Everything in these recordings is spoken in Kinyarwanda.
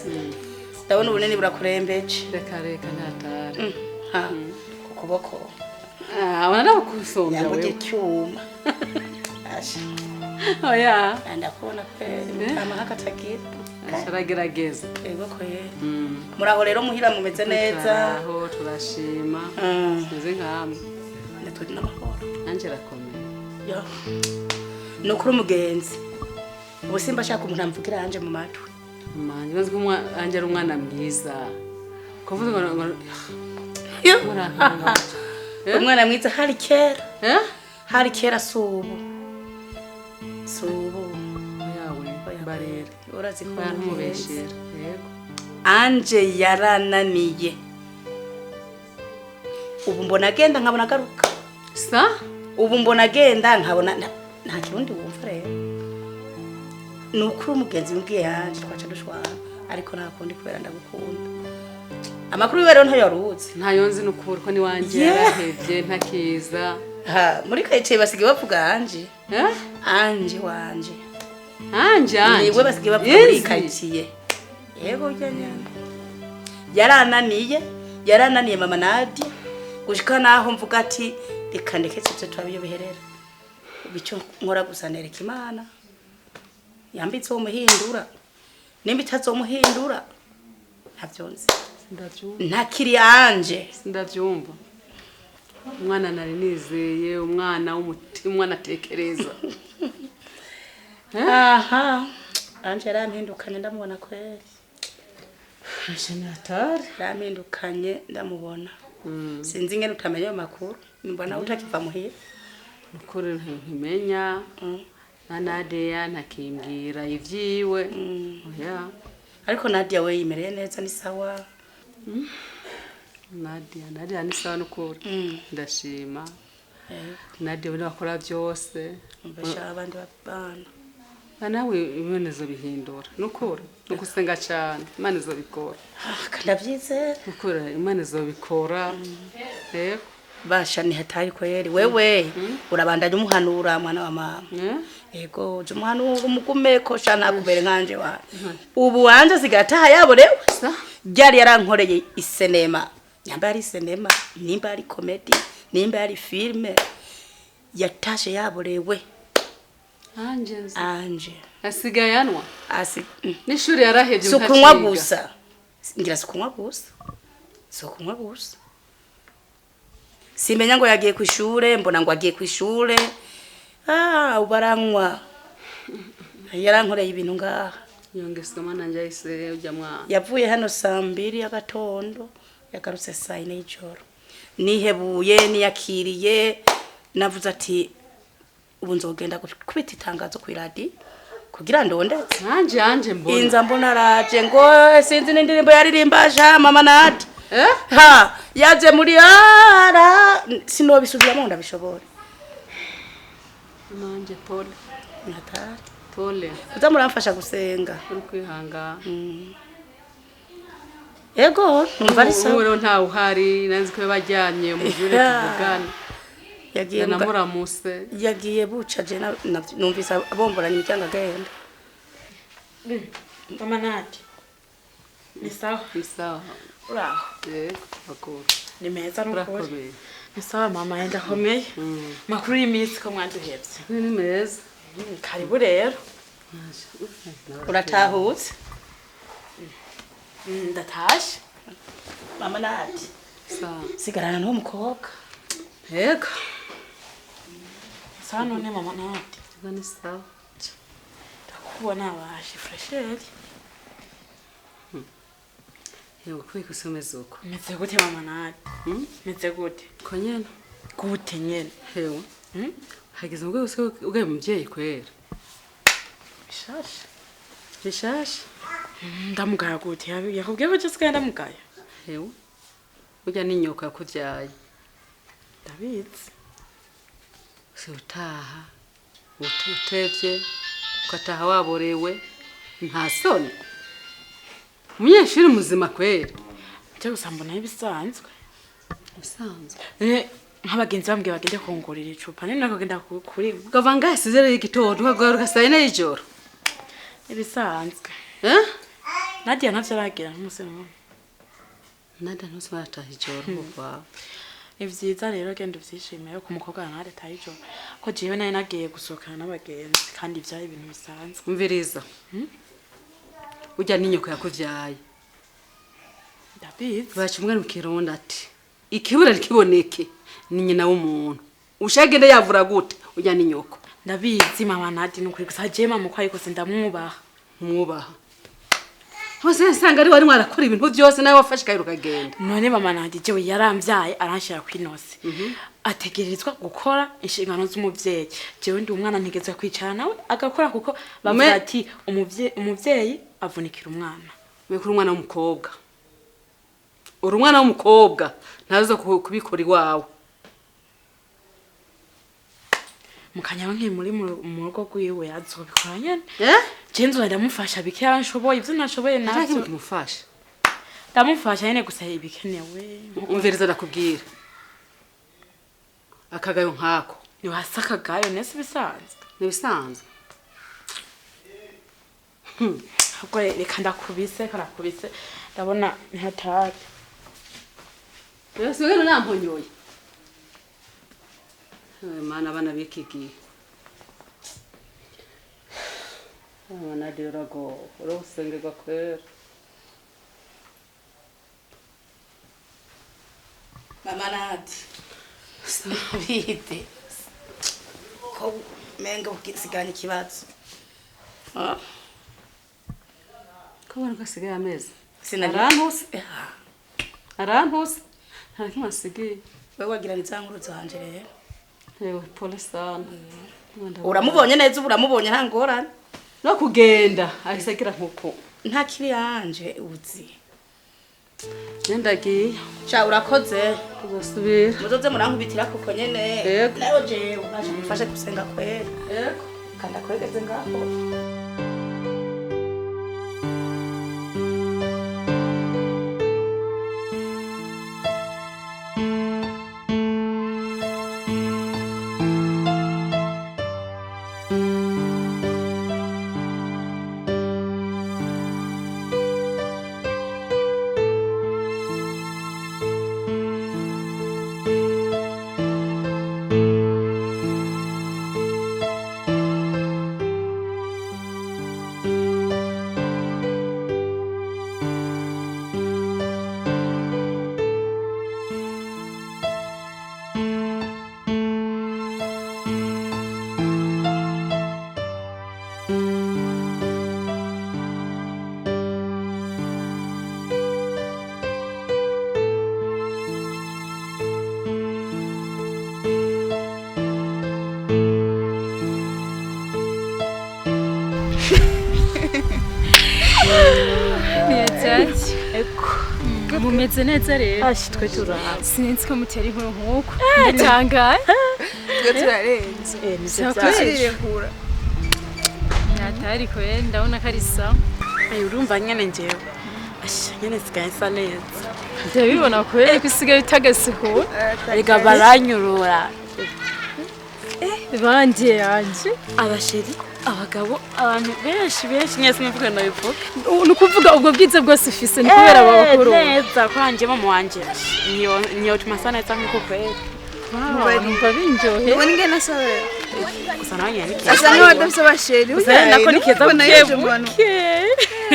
neza ndabona ubunini burakurembeje reka ntatari ukuboko abana bakusonga wewe cyuma asha oya ndakubona kweli amahaka tagira asharagerageza yego ko ye muraho rero muhira mumeze neza aho turashima sinzi nkamwe naturi n'amahoro anje rakomeye yo nukuri umugenzi ubu simba ashaka umuntu amvugira anje mu matwi manje bazwi anje ari umwana mwiza kuvuga ngo yo umwana mwiza hari kera subu yawe barere urazi ko mubeshera yego anje yarananiye ubu mbona agenda nkabona garuka ubu mbona agenda nkabona nta kirundi wumva rero nukuri umugenzi mbwiye yanje twaca dushwana ariko nakundi kubera ndagukunda amakuru y'ibero ntayo yaruzi ntayo nzi nukuri ko ni wanje yarahevye ntakiza muri kayice basigaye bavuga anje anje wanje niwe basigaye bavuga muri kayice yego nyanya yarananiye mama Nadia gushika naho mvuga ati reka ndeke cyo twabiyo biherera bico nkora gusanereka Imana yambitse umuhindura nimba itazomuhindura ntavyonze ntakiri anje sindavyumva umwana nari nizeye umwana w'umutima umwana atekereza aha anje yarampindukanye ndamubona kweli Jenatari yarampindukanye ndamubona sinzi ngene utamenya ayo makuru mbona utakiva muhira ukuri ntimenya na Nadia ntakimbwira ivyiwe oya ariko Nadia we yimereye neza ni sawa Nadia ni sawa nukuri ndashima Nadia we bakora byose mbasha abandi babana nawe ibibonezo bihindura nukuri nugusenga cyane Imana izobikora kandavyizera nukuri Imana izobikora basha ni hatari kweli wewe urabandanya umuhanura mwana wa mama yego uje umuhanura umugumeko shana kubere nkanje wa ubu wanje sigataha yaborewe byari yarankoreye isenema nyamba ari sinema nimba ari comedy nimba ari filme yatashe yaborewe anje asigayanwa n'ishuri yarahevye sukunwa gusa ngira sukunwa gusa simenya ngo yagiye ku ishure mbona ngo agiye ku ishure ubaranywa yarankoreye ibintu ngaha yongesoma nanje ise ujya mwa yavuye hano saa 2 y'agatondo yagarutse saa 4 y'ijoro nihebuye niyakiriye navuze ati ubu nzogenda kubita itangazo ku radio kugira ndonde anje mbona inza mbona raje ngo sinzi n'indirimbo yaririmbaje mama Nadia yaje muri sinobisubiramo ndabishobora manje pole natari pole uzamuramfasha gusenga uri kwihanga yego numva ari sawa uwo nta uhari nanzi ko bajyanye mu jure tuvugana yagiye namuramuse yagiye buca je numvisa abomboranye icyanga genda mama Nadia ni sawa uraho bakuru ni meza n'ukuri ni sawa mama yenda komeye makuru y'iminsi ko mwanduhebye ni meza karibu rero uratahutse ndatashe mama Nadia sigarana n'uwo mukobwa yego sawa none mama Nadia ni sawa ndakubona abashe fresheri Yego kwikusomeza uko. Meze gute mama Nadia? Meze gute? Ko nyene. Gute nyene? Hewe. Hageze ubwo ugaye muvyeyi kwera. Bishasha. Ndamugaya gute? Yakubwiye ko cyose ndamugaya. Hewe. Ujya ninyoka kuvyaye. Ndabizi. Utaha. Utevye. Ukataha waborewe. Nta soni. Umunyeshuri muzima kwera. Cyo gusambona ibisanzwe. Bisanzwe. Nk'abagenzi bambwiye bagende kongorera icupa none nakagenda kuri. Gavanga isizere igitondo hagaruka saa 4 y'ijoro. Ibisanzwe. Nadia ntavyo aragira n'umusemo. Nadia ntusubataha ijoro kuva. Ivyiza rero genda uvyishimiye ko umukobwa nkare taha ijoro. Ko jewe naye nagiye gusohokana n'abagenzi kandi ivyaye ibintu bisanzwe. Umviriza. Ujya n'inyoko yakuvyaye. David. Baca umwana mu kirundi ati ikibura rikiboneke ni nyina w'umuntu. Ushagende yavura gute ujya n'inyoko. Ndabizi mama Nadia nukuri gusa je mama ko ariko sindamwubaha. Mwubaha. Hose nsanga ari wari mwarakora ibintu byose nawe wafashe kayiruka agenda. None mama Nadia jewe yaramvyaye aranshira kwinose. Ategerezwa gukora inshingano z'umuvyeyi. Jewe ndi umwana ntigezwe kwicara nawe agakora kuko bavuga ati umuvyeyi avunikira umwana. Mekuru umwana w'umukobwa. Uri umwana w'umukobwa ntazo kubikora iwawe. Mukanya wanke muri mu rugo rwiwe azobikora nyene. Je nzo ndamufasha bikera nshoboye ivyo nashoboye navyo. Ndamufasha. Ndamufasha nyene gusa ibikenewe. Umviriza ndakubwira. Akagayo nkako. Ni wasakagayo nese bisanzwe. Nibisanzwe. Ahubwo reka ndakubise karakubise ndabona ntatari. Yose ngene namponyoye. Mana bana bikigiye. Nadia urago urusengerwa kwera. Mama Nadia. Bite. Ko menga ukisiganya ikibazo. Ko bana gasigaye amezi. Sinarantuse. Arantuse. Nta kimasigaye. Wewe wagira n'izankuru zanje rero. Yewe pole sana. Uramubonye neza uramubonye nta ngorane. No kugenda arisagira nkuko. Nta kiri yanje uzi. Nendagiye. Cha urakoze. Uzosubira. Muzoze murankubitira kuko nyene. Yego. Nayo je ubasha mfashe gusenga kwera. Yego. Kanda kwegeze ngaho. Mumeze neza rero. Ashi twe turaha. Sinzi ko mutera inkuru nkuko. Ndatangaye. Twe turarenze. Sakwirire kura. Nyatari ko ndabona ko ari sawa. Urumva nyene njewe. Ashi nyene sigaye sa neza. Ndabibona ko bisigaye bitagasuko. Arega baranyurura. Banje yanje. Abasheri, abagabo, abantu benshi nyese mvuga nabivuga. Nukuvuga ubwo bwiza bwose ufise ni kubera abakuru. Neza kwanje mama wanje. Niyo tumasana nkuko kwera. Numva binjohe. Ubona ingene asabe. Gusa nawe nyene. Asa n'abadafise abasheri. Gusa nako nikeza buke.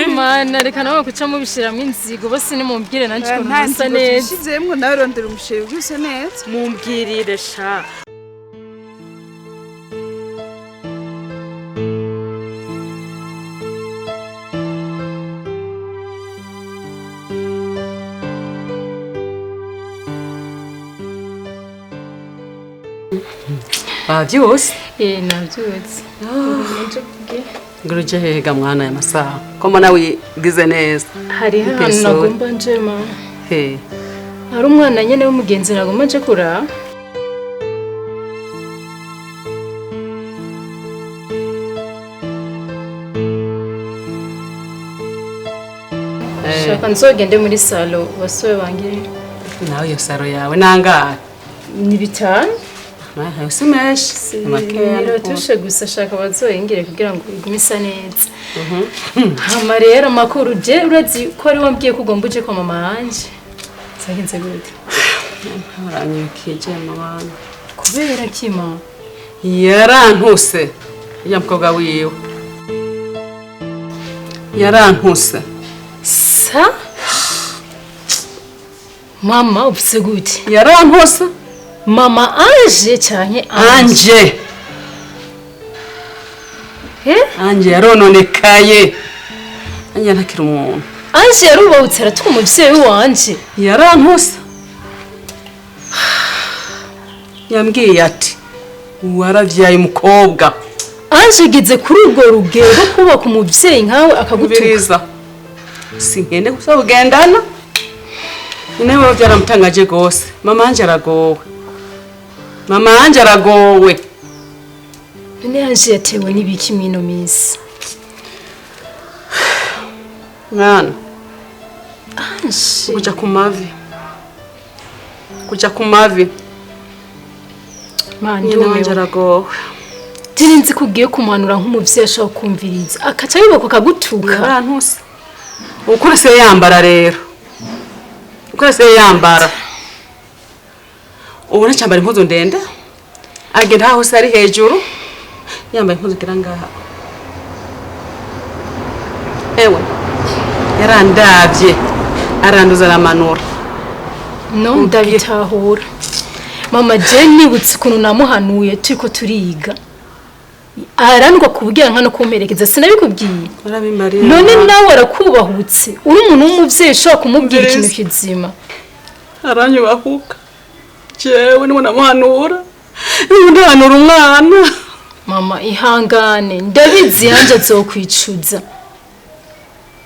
Mana reka nawe kuca mubishiramwe inzigo bose ni mumbwire nanje ko nsa neza. Shizemwe nawe rondera umusheri uguse neza. Mumbwirire sha. Bavyose. Navyutse. Nguruje hega mwana ya masaha. Koma nawe gize neza. Hari hano nagomba njema. He. Hari umwana nyene w'umugenzi nagomba nje kura. Shaka nzogende muri salo basobe bangire. Nawe yo saro yawe nangahe? Ni bitanu. aha simeshi Niro tushe gusa shaka bazoyengere kugira ngo igumisa neza. Hama rero makuru je urazi ko ari wambwiye ko ugomba uje kwa mama wanje. Sagenze gute? aranyukije mabana Kubera kima? yarantuse ya mukobwa wiwe yarantuse Sa? Mama upse gute? yarantuse Mama anje canke anje anje yarononekaye anje ntakira umuntu anje yarubahutse aratuma umuvyeyi wanje. yarantuse yambwiye ati waravyaye umukobwa Anje gize kuri urwo rugero kubaka umuvyeyi nkawe akagutuka. ubiriza singende kuzogendana inewe byaramutangaje gose mama anje aragowe None anje yatewe n'ibiki mino misi? mwana Anje kuja ku mavi manje nyina wanje aragowe Tirinzi kugiye kumanura nk'umuvyeyi ashaka kumviriza akaca yubaka akagutuka. yarantuse ukuri se yambara rero ubona cyambara impuzu ndende agenda aho se ari hejuru yambaye impuzu gira ngaha ewe yarandavye aranduza aramanura No ndabitahura. Mama je nibutse ukuntu namuhanuye turiko turiga. Arandwa kubwira nkano kumperekeza sinabikubwiye. urabimariye None nawe arakubahutse. Uri umuntu w'umuvyeyi ushaka kumubwira ikintu kizima. aranyubahuka jewe niwe namuhanura umwana Mama ihangane ndabizi yanje azokwicuza.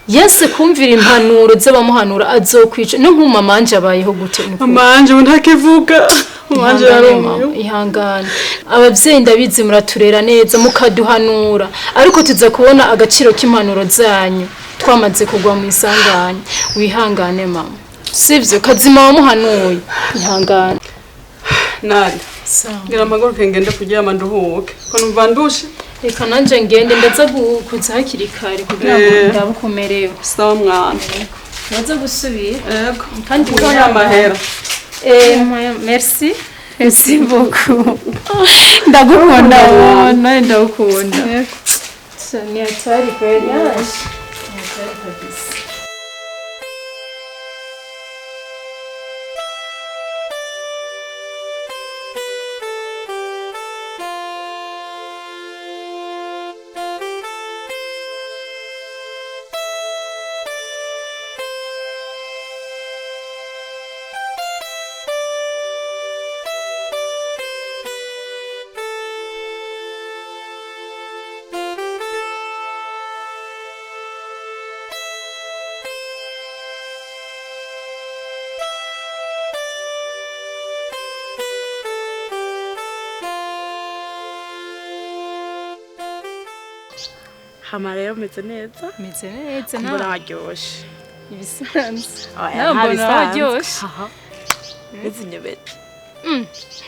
Yese kumvira impanuro z'abamuhanura azokwica no nk'umama anje abayeho gute niko. mama anje ntakivuga manje Mama ihangane abavyeyi ndabizi muraturera neza mukaduhanura ariko tuza kubona agaciro k'impanuro zanyu twamaze kugwa mu isanganya. Wihangane mama sivyo kazima wamuhanuye ihangane. Nadia ngira amaguru ngende kuryama nduhuke ko numva ndushe Reka nanje ngende ndaza kuza hakiri kare kugira ngo ndabukomerewe. sawa mwana Ndaza gusubira yego kandi ko yamahera merci. Merci beaucoup. Ndagukunda nawe ndagukunda. Ni hatari kweli. Hatari kabisa. Hama rero meze neza Mbona waryoshe ibisanzwe. mbona waryoshe. meze nyebete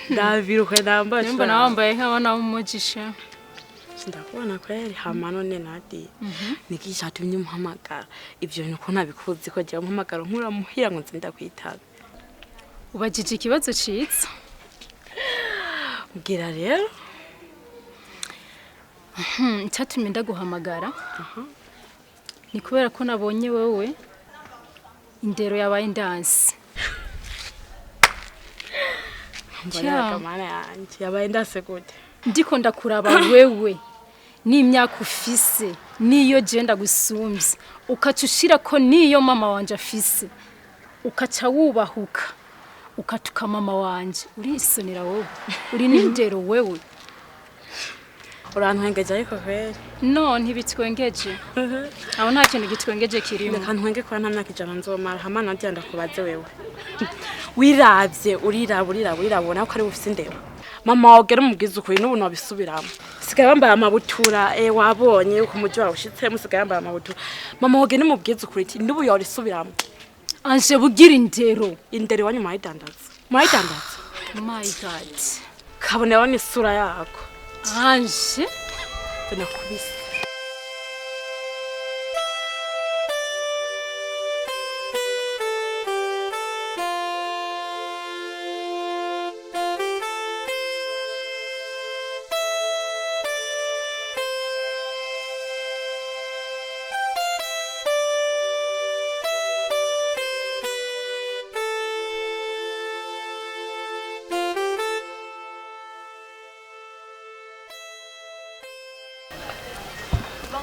ndaviruka nambaye Mbona wambaye nk'abana b'umugisha. ndakubona kweli hama none Nadia niki cyatumye umuhamagara ivyo bintu ko nabikuzi ko je umuhamagara nkura muhira ngo nzinda kwitaba Ubajije ikibazo citse. mbwira rero Cyatumye ndaguhamagara. Ni kubera ko nabonye wewe indero yabaye ndansi. mbona kamana yanje yabaye ndase gute Ndiko ndakuraba wewe n'imyaka ufise niyo je ndagusumbye ukacushira ko niyo mama wanje afise ukaca wubahuka ukatuka mama wanje urisonera wowe uri n'indero wewe urantwengeje ariko kweli no ntibitwengeje aho nta kintu gitwengeje kirimo kantwenge kwa nta myaka ijana nzomara hama Nadia ndakubaze wewe wiravye urabona ko ari ufise indero mama wogera umubwiza ukuri n'ubu nabisubiramo sigaye bambaye amabutura wabonye uko umuji wawe ushitse musigaye bambaye amabutura mama wogera umubwiza ukuri iti n'ubu yorisubiramo anje bugira indero indero wanyu mayidandaza my god kaboneraho n'isura yako anje binakubise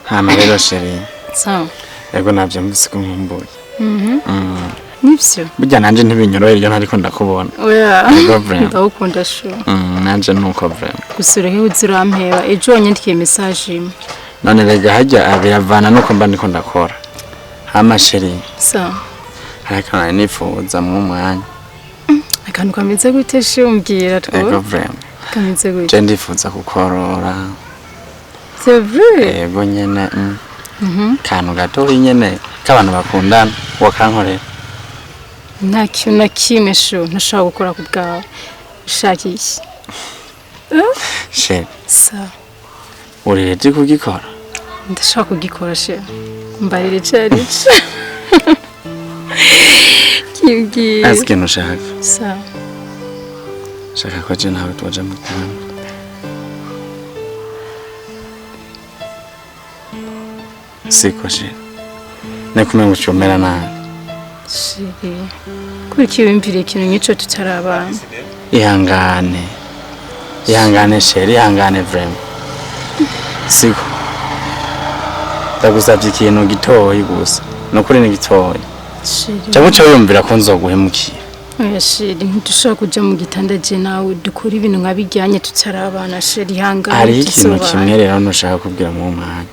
hama rero sheri sawa yego navyumvise ko nkumbuye nivyo burya nanje ntibinyorohera iyo ntariko ndakubona oya yego vraiment ndawukunda sho nanje nuko vraiment gusura he uzirampeba ejo wanyandikiye message imwe none rega hajya biravana nuko mba ndiko ndakora hama sheri sawa haraka nifuza mu mwanya akantu kameze gute she umbwira yego two vraiment kameze gute je ndifuza kukorora c'est vrai yego nyene kantu gato nyene k'abantu bakundana wakankorera nta kintu na kimwe sho ntashobora gukora ku bwawe ushaka iki sheri sawa uri ready kugikora ndashaka kugikora she mbarire carice kibwira azi ikintu ushaka sawa shaka ko je nawe tuja mu tanga siko sheri nekumenga ucumera nabi shiri kuriki wimvire ikintu nk'ico tutarabana ihangane sheri ihangane vraiment siko ndagusavye ikintu gitoyi gusa nukuri ni gitoyi shiri cyangwa uca wiyumvira ko nzoguhemukira oya shiri ntidushobora kuja mu gitanda je nawe dukora ibintu nkabijyanye tutarabana shiri ihangane hari ikintu kimwe rero ntushaka kubwira mu mwanya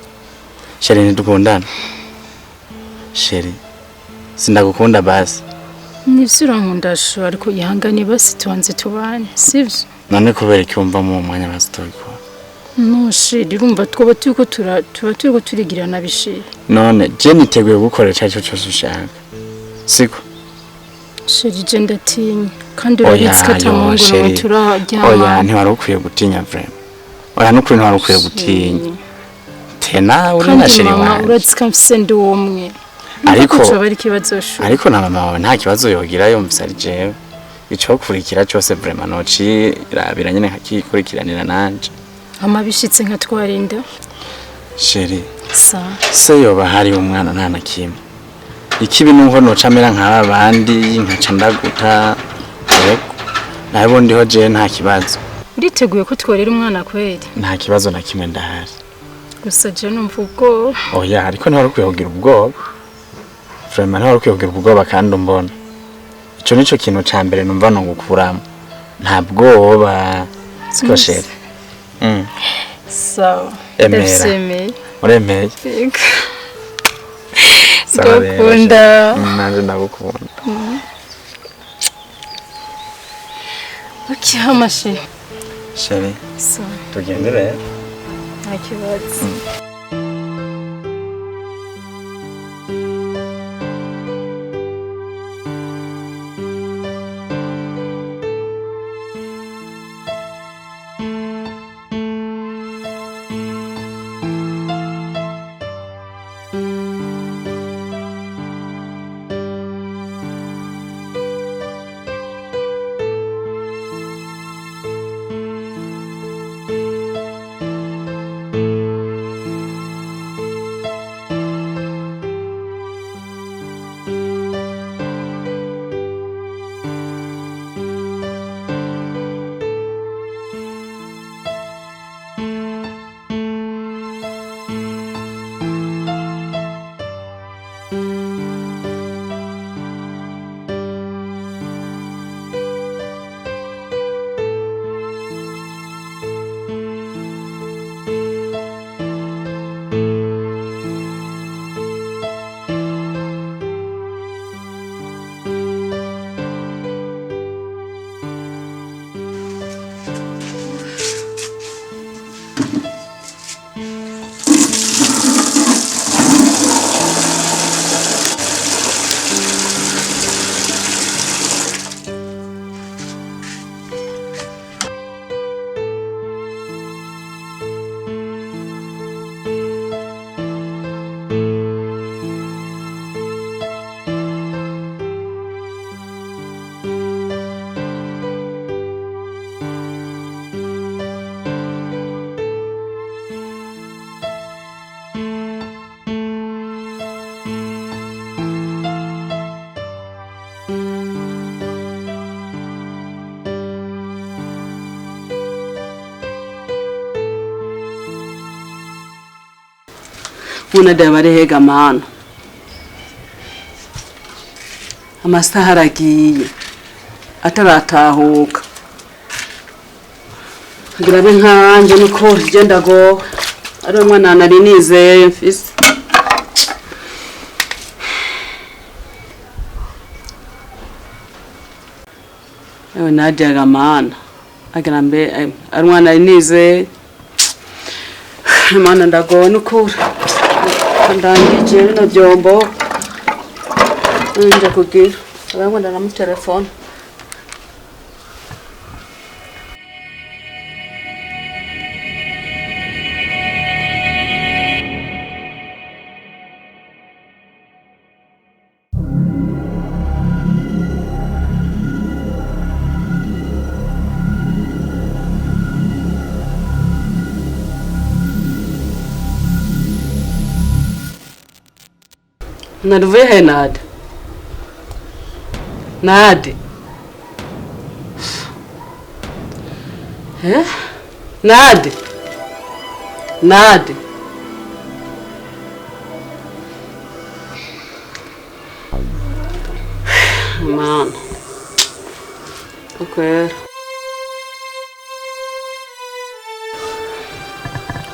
sheri ntidukundana sheri sindagukunda basi nivyo urankunda sho ariko ihangane basi tubanze tubane sivyo none kubera icyumva mu mwanya basi tubikora no shiri urumva twaba turiko turigirana bishiri none je niteguye gukora icyo cyose ushaka siko shiri je ndatinya kandi urabizi ko atamungu ngo turajyama oya ntiwari ukwiye gutinya vraiment oya nukuri ntiwari ukwiye gutinya tena uri na sheri mama wanje urazi ko mfise ndi umwe ariko na mama wawe nta kibazo yogira yumvise ari jewe ico kurikira cyose vraiment noci irabira nyene hakikurikiranira nanje amabishitse nka twarinda sheri sa se yoba hari umwana nta na kimwe ikibi nuko nocamera nk'aba bandi nkaca ndaguta yego nabo ndiho je nta kibazo uriteguye ko tworera umwana kweri nta kibazo na kimwe ndahari gusa je numva ubwo oya ariko ntawari kwihogira ubwoba vraiment ntawari kwihogira ubwoba kandi umbona ico nico kintu ca mbere numva no gukuramo nta bwoba siko sheri sawa emera ndavyiemeye uremeye yego Sawa rero, ndakunda nanje ndagukunda okay hamashe sheri sawa tugende rero nta kibazo Nadia bari hega mana. Amasaha aragiye ataratahuka. Kugira be nkanje niko genda go. Ari umwana nari nizeye mfise. Ewe Nadia gamana. Agira mbe ari umwana nari nizeye. Mana ndagona ukura. Ndangije bino byombo. Nje kugira. Abangwa ndana telefone. Naduve he Nadia. Nadia. Nadia. Nadia. Man. Okay.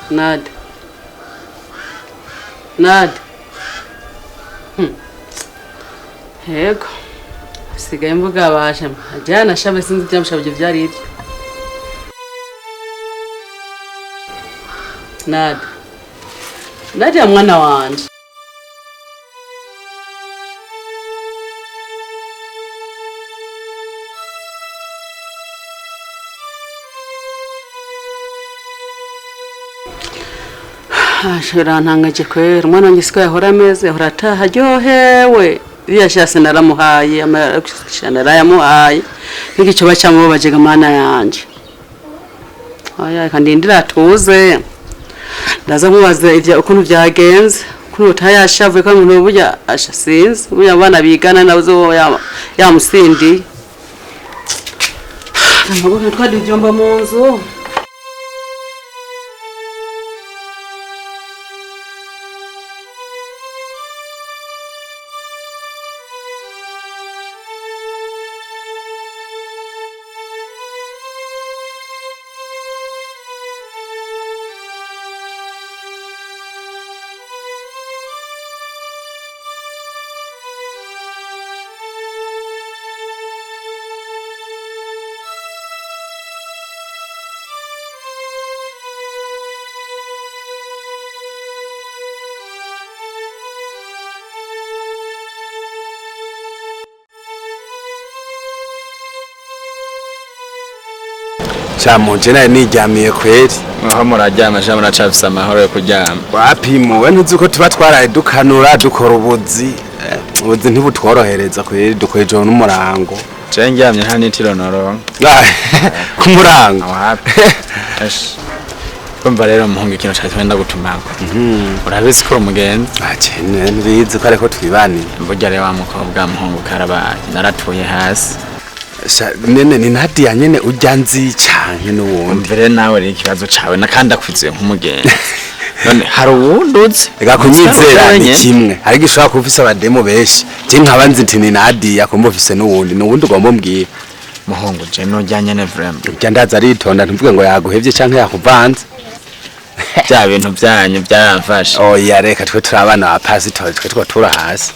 Nadia. Nadia. Yego. Sigaye mvuga abasha. Ajana shabe sinzi byamushabye byari ibyo. Nadia mwana wanje. Ashira ntangaje kwera umwana wanjye siko yahora ameze yahora ataha aryohewe. Yashase naramuhaye amarashana yamuhaye n'igico bacamubabaje gamana yanje. Aya kandi ndira tuze ndaza mubaza ivya ukuntu byagenze ukuntu utayashavuye kandi umuntu burya ashasinze burya abana bigana nazo yamusindi. Namago twadi byomba mu nzu. Chamuje naye niryamiye kweri. Aho muraryama sha muracafisa amahoro yo kuryama. Wapimu we ntuzi ko tuba twaraye dukanura dukora ubuzi. Ubuzi ntibutworohereza kweri dukweje n'umurango. Je ndyamye nta nitiro noronka. Ku murango. Wapi. Ash. Kumva rero muhunga ikintu cyatwenda gutumako. Urabizi ko umugenzi. Acene nbizi ko ariko twibaniye. Mburya rero wa mukobwa muhungu karabaye naratuye hasi. Nene ni Nadia nyene urya nzi canke n'uwundi. Mbere nawe rero ikibazo cawe nakanda kwizuye nk'umugenzi. None hari uwundutse. Ega kunyizera ni kimwe. Hari gishobora kufisa abademo beshi. Je nkabanzi nti ni Nadia ko mbofise n'uwundi. N'uwundi ugomba mbwira. Muhungu je no jyanye ne vraiment. Urya ndaza aritonda ntuvuge ngo yaguhevye canke yakuvanze. Bya bintu byanyu byaramfashe. Oya reka twe turabana ba pastor twe twatura hasi.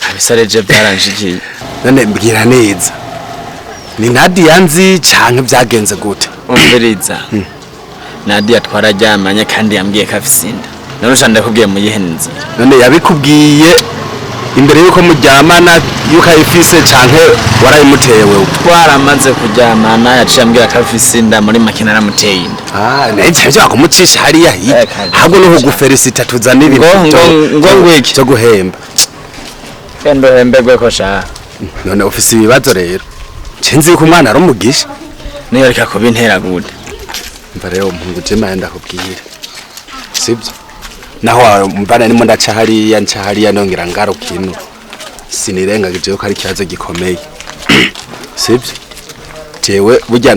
Abisareje byaranjikiye. None mbwira neza. Ni Nadia nzi canke byagenze gute? Umviriza. Nadia twararyamanye kandi yambwiye ko afisinda. Narusha ndakubwiye mu yihenze. None yabikubwiye imbere yuko muryamana yuko ayifise canke warayimuteye wewe? Twaramaze kuryamana yaciye ambwira ko afisinda muri makina naramuteye inda. Nece byo akumucisha hariya hiya. Ahubwo no kugufelicita tuzana ibintu. Ngo iki cyo guhemba. Kendo hembegwe ko sha. None ufise ibibazo rero. Cenzi ko umwana arumugisha. Niyo reka ko bintera gude. Mva rero umuntu je mayenda kubwira. Sibyo. Naho mbana nimo ndaca hariya nongera ngarukino. Sinirengagije ko ari kibazo gikomeye. Sibyo. Jewe burya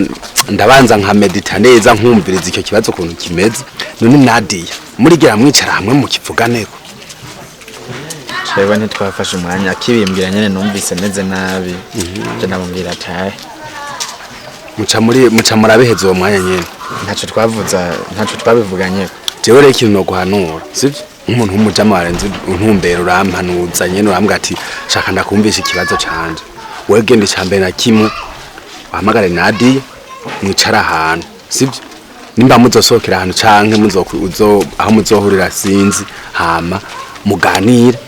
ndabanza nka medita neza nkumviriza icyo kibazo kuntu kimeze. None Nadia murigira mwicara hamwe mu kivuganeko. Jewe ntitwafashe umwanya akibimbwira nyene numvise meze nabi je namubwira atahe muca murabiheza uwo mwanya nyene ntaco twabivuganye. Jewe rero ikintu no guhanura sivyo nk'umuntu w'umujama warenze untumbero urampanuza nyene urambwa ati shaka ndakumvisha ikibazo canje wewe gende cyambere na kimwe wahamagare Nadia mwicara ahantu sivyo nimba muzosohokera ahantu canke aho muzohurira sinzi hama muganira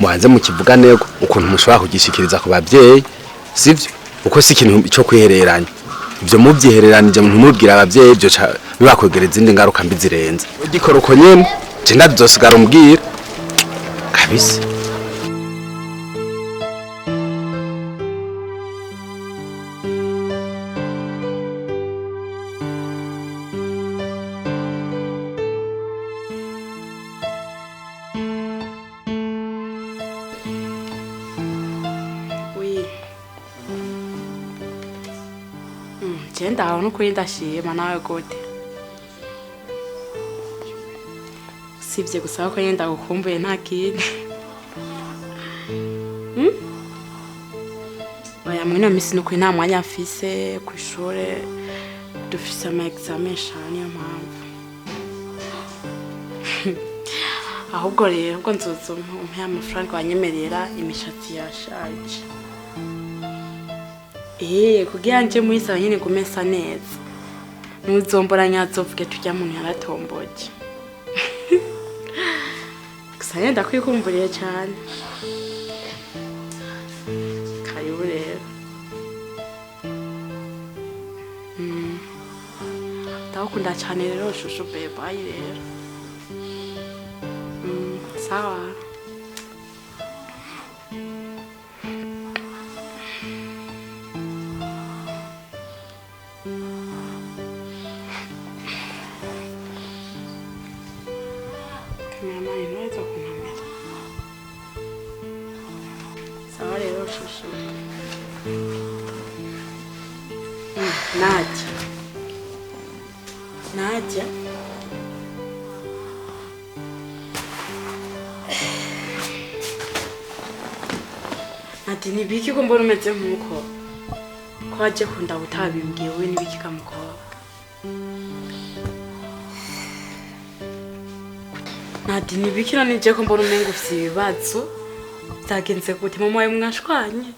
muhanze mu kivuganeko ukuntu mushobora kugishikiriza ku bavyeyi sivyo uko si ikintu cyo kwihereranya ivyo muvyihereranije ntumubwira abavyeyi byo bibakwegera izindi ngaruka mbi zirenze gikora uko nyene je ndazosigara umbwira kabisa. Jenda no kwenda shima nawe gode. Sivye gusaba ko yenda gukumbuye nta kindi. Oya mwino misi nuko nta mwanya afise ku ishure dufise ama examen shani yo mpamvu. Ahubwo rero ubwo nzozumpa amafaranga wanyemerera imishatsi yashaje. Kugira nje muisa nyine kumesa neza. Nuzombora nyazovuge tujya muntu yaratomboje. Kusanye ndakwikumburiye cyane. Karibu rero. Ndakunda cyane rero shushu bye rero. Sawa. Nadia. Ati nibiki ko mbona umeze nkuko kwaje kunda utabimbwiye we nibiki kamukobwa. Nati nibiki none je ko mbona umengo ufite ibibazo byagenze gute mama wawe mwashwanye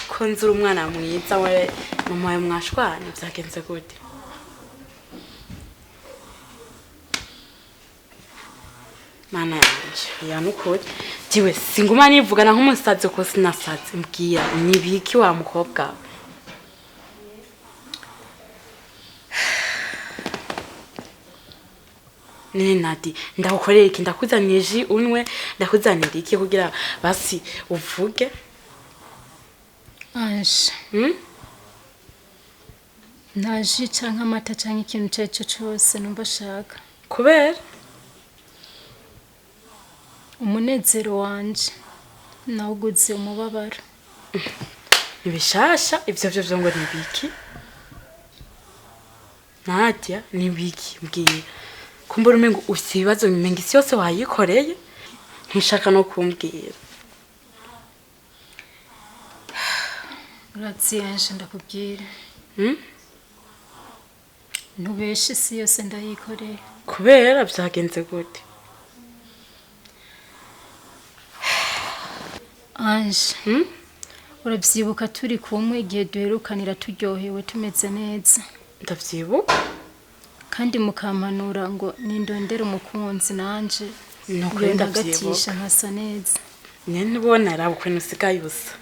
ko nzura umwana mwiza we mama wawe mwashwanye byagenze gute. Mana yanje yanukuri jiwe singuma nivugana nk'umusazi ko sinasazi mbwira nibiki wa mukobwa. Nadi ndagukorera iki ndakuzaniye ji unwe ndakuzanira iki kugira basi uvuge. Aje naje canka amata canke ikintu cyacu cyose numva shaka kubera umunezero wanje nawuguze umubabaro. Ibishasha ivyo ngo nibiki Nadia nibiki mbwira kumbura umengo usibazo bimenga isi yose wayikoreye ntishaka no kumbwira. Uratsiye ndakubwira ntubeshe isi yose ndayikoreye. Kubera byagenze gute Anje urabyibuka turi kumwe igihe duherukanira turyohewe tumeze neza. Ndavyibuka kandi mukampanura ngo nindondera umukunzi nanje nuko ndavyibuka nkasa neza. Nyene ubona arabukwe nusigaye ubusa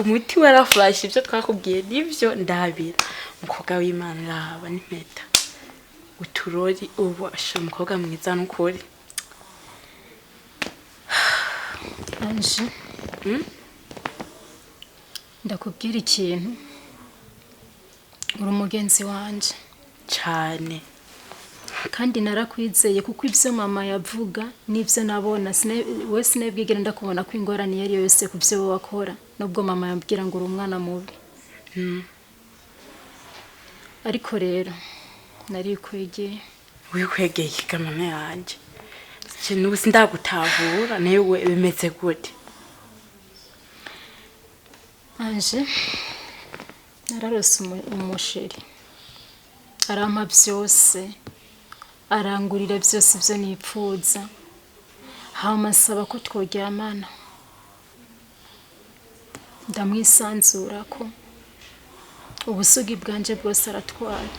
umuti waraflash ivyo twakubwiye nivyo ndabira umukobwa w'Imana raba n'impeta uturori ubu asha umukobwa mwiza n'ukuri. Anje ndakubwira ikintu uri umugenzi wanje cyane kandi narakwizeye kuko ivyo mama yavuga nivyo nabona we sinebwigera ndakubona ko ingorane yari yose kuvyo wakora nubwo mama yambwira ngo uri umwana mubi. Ariko rero narikwegeye. Wikwegeye ikiga mama yanje. Nubu sindagutahura newe bimeze gute? Anje nararose umusheri arampa byose arangurira byose byo nipfuza hama nsaba ko tworyamana ndamwisanzura ko ubusugi bwanje bwose aratwaye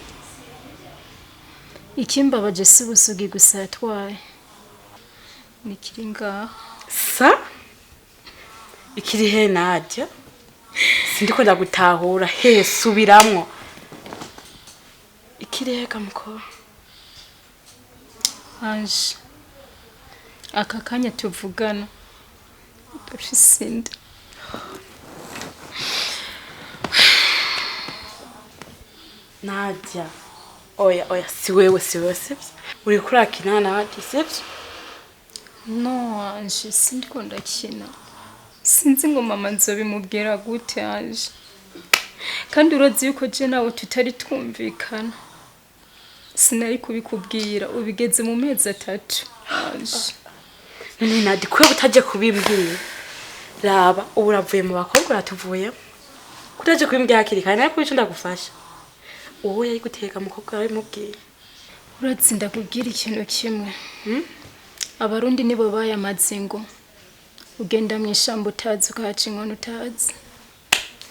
ikimbabaje si ubusugi gusa yatwaye nikiri ngaha sa ikiri he Nadia sindiko ndagutahura he subiramwo ikiri he kamuko Anje aka kanya tuvugana dufisinde Nadia oya si wewe sivyo uri kurakina Nadia sivyo no Anje sindiko ndakina sinzi ngo mama nzobimubwira gute Anje kandi urazi yuko je nawe tutari twumvikana sinari kubikubwira ubigeze mu mezi 3 Anje none Nadia kwe utaje kubimbwira raba uburavuye mu bakobwa ratuvuye kutaje kubimbwira hakiri kandi ariko ico ndagufasha wowe yari guteka mukobwa ari mubwiye uratsinda kubwira ikintu kimwe abarundi nibo bayamazingo ugenda mwishamba utazi ukahaca inkono utazi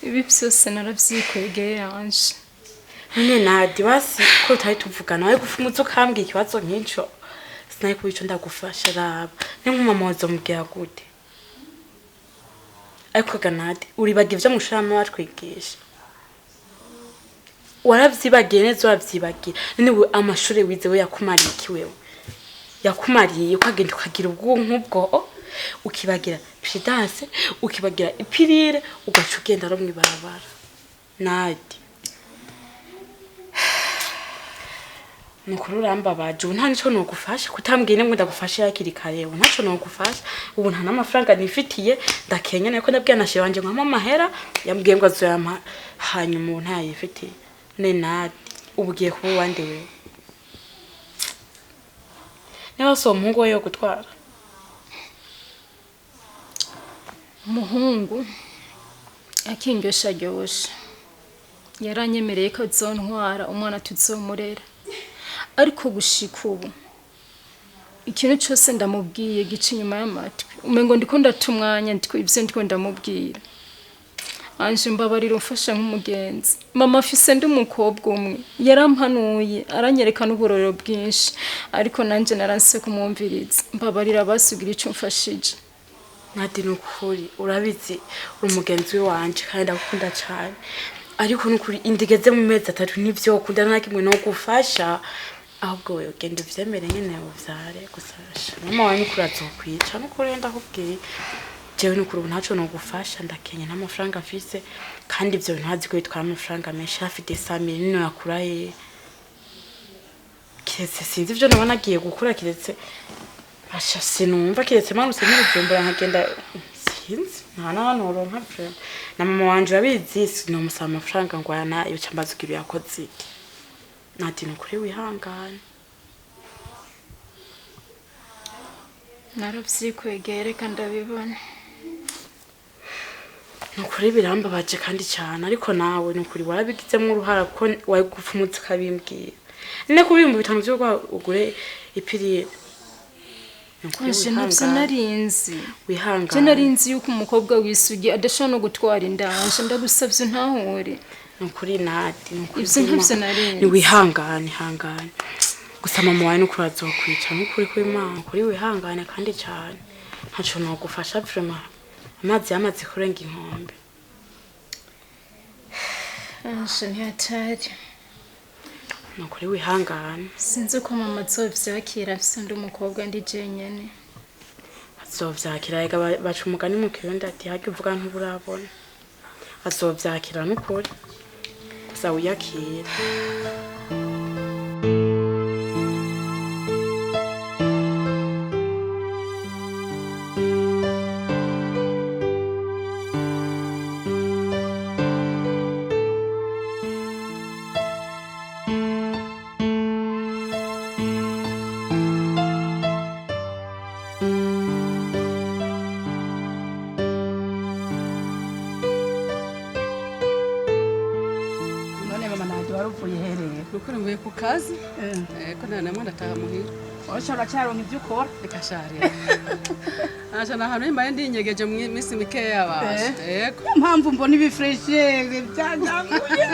ibi byose naravyikwegeye Anje none Nadia basi ko utari tuvugana we gufumuza ukambwira ikibazo nk'ico sinari kubico ndagufasha raba ne nk'umama wazo mubwira gute ariko Nadia uribaga ivyo mushama watwigisha waravyibagiye neza wavyibagiye none we amashure wize we yakumariye iki wewe yakumariye ukagenda ukagira ubwonko bwo ukibagira pidance ukibagira ipirire ugaca ugenda ro mwibarabara Nadia nukuri urambabaje ubu nta nico nogufasha kutambwiye ngo ndagufasha yakiri kare ubu ntaco nogufasha ubu nta n'amafaranga nifitiye ndakenya nako ndabwiye nashe wanje ngo amahera yambwiye ngo azoyampa hanyuma ubu ntayifitiye ne Nadia ubugiye kuba wande wewe niba so umuhungu we yo gutwara umuhungu akingyosha aryosha yaranyemereye ko azontwara umwana tuzomurera ariko gushika ubu ikintu cyose ndamubwiye gica inyuma y'amatwi umengo ndiko ndatumwanya ndiko ivyo ndiko ndamubwira Anje mbabarira umfasha nk'umugenzi mama afise ndi umukobwa umwe yarampanuye aranyereka n'uburorero bwinshi ariko nanje naranse kumwumviriza mbabarira basugira ico mfashije Nadia nukuri urabizi uri umugenzi wanje kandi ndakunda cyane ariko nukuri indigeze mu mezi 3 nivyo ukunda na kimwe no gufasha ahubwo wewe ugenda uvyemere nyene uvyare gusasha mama wanyu kurazokwica nukuri ndakubwiye jewe nukuri ntaco no gufasha ndakenya n'amafaranga afise kandi ivyo bintu hazi ko bitwara amafaranga menshi afite 100,000 nino yakuraye kiretse sinzi ivyo nabona agiye gukura kiretse asha sinumva kiretse manuse n'ibijumbura nkagenda sinzi nta n'ahantu uronka vrema na mama wanje abizi sinomusaba amafaranga ngo yana iyo cambazugira yakoze iki Nadia nukuri wihangane naravyikwegere kandi ndabibona nukuri birambabaje kandi cyane ariko nawe nukuri warabigizemo uruhara kuko waye gupfumutse kabimbwira nene kubimba bitanu byo ugure ipiriye Anje nabyo narinzi wihangane je narinzi yuko umukobwa wisugi adashobora no gutwara indanje ndagusavye ntahure nukuri Nadia nukuri ivyo ntavyo narinzi ni wihangane hangane gusa mama wawe nukuri azokwica nukuri ko Imana kuri wihangane kandi cyane ntaco no gufasha vraiment amazi yamaze kurenga inkombe Anje ntiyatari nukuri wihangane sinzi uko mama azovyakira afise ndi umukobwa ndi jenyene azovyakira ega baca umugani mu kirundi ati hajya uvuga ntuburabona azovyakira nukuri gusa wiyakira uvuye hereye nuko mvuye ku kazi ko nta namwe ndataha muhira washobora cyaronka ibyo ukora reka shari aje na hano imbaye ndinyegeje mu minsi mikeya baje yego mpamvu mbona ibifreshere byanyanguye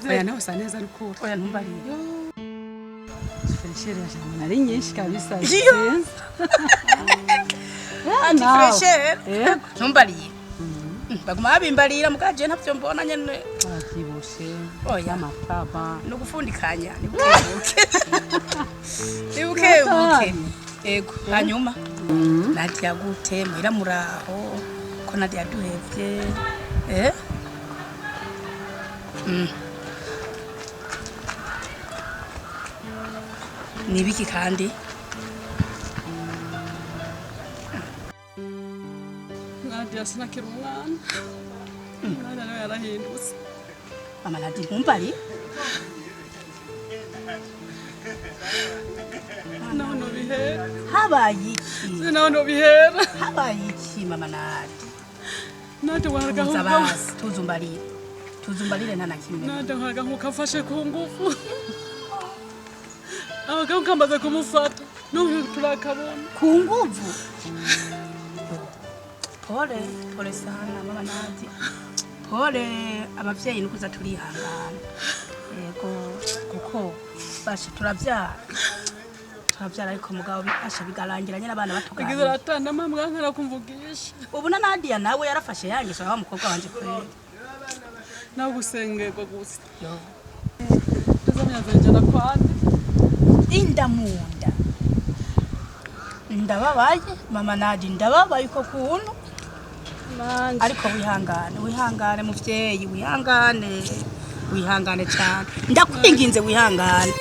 oya nawe usa neza rukura oya ntumbariye freshere yaje nari nyinshi kabisa anti freshere ntumbariye baguma babimbarira mugaje ntavyo mbona nyene akibushe oya amataba no gufundikanya ni bukebuke ni bukebuke ego hanyuma Nadia gute muhira muraho ko Nadia duhevye ni biki kandi Nadia sinakira umwana Nadia nawe yarahindutse mama Nadia ntumbari naho bihera habaye iki naho bihera habaye iki mama Nadia Nadia waragaho tuzumbarire nta nakimwe Nadia waragaho kafashe ku ngufu abagabo kambaza kumufata n'ubu turakabona ku nguvu pole sana mama Nadia pole abavyeyi nukuza turihangana yego kuko bashe turavyara ariko mugabo asha bigarangira nyine abana batugana igize ratana mama nkara kumvugisha ubu na Nadia nawe yarafashe yangisha wa mukobwa wanje kweli nawe gusengerwa gusa tuzamyazanjana kwande indamunda ndababaye mama Nadia ndababaye uko kuntu ariko wihangane muvyeyi wihangane cyane ndakwinginze wihangane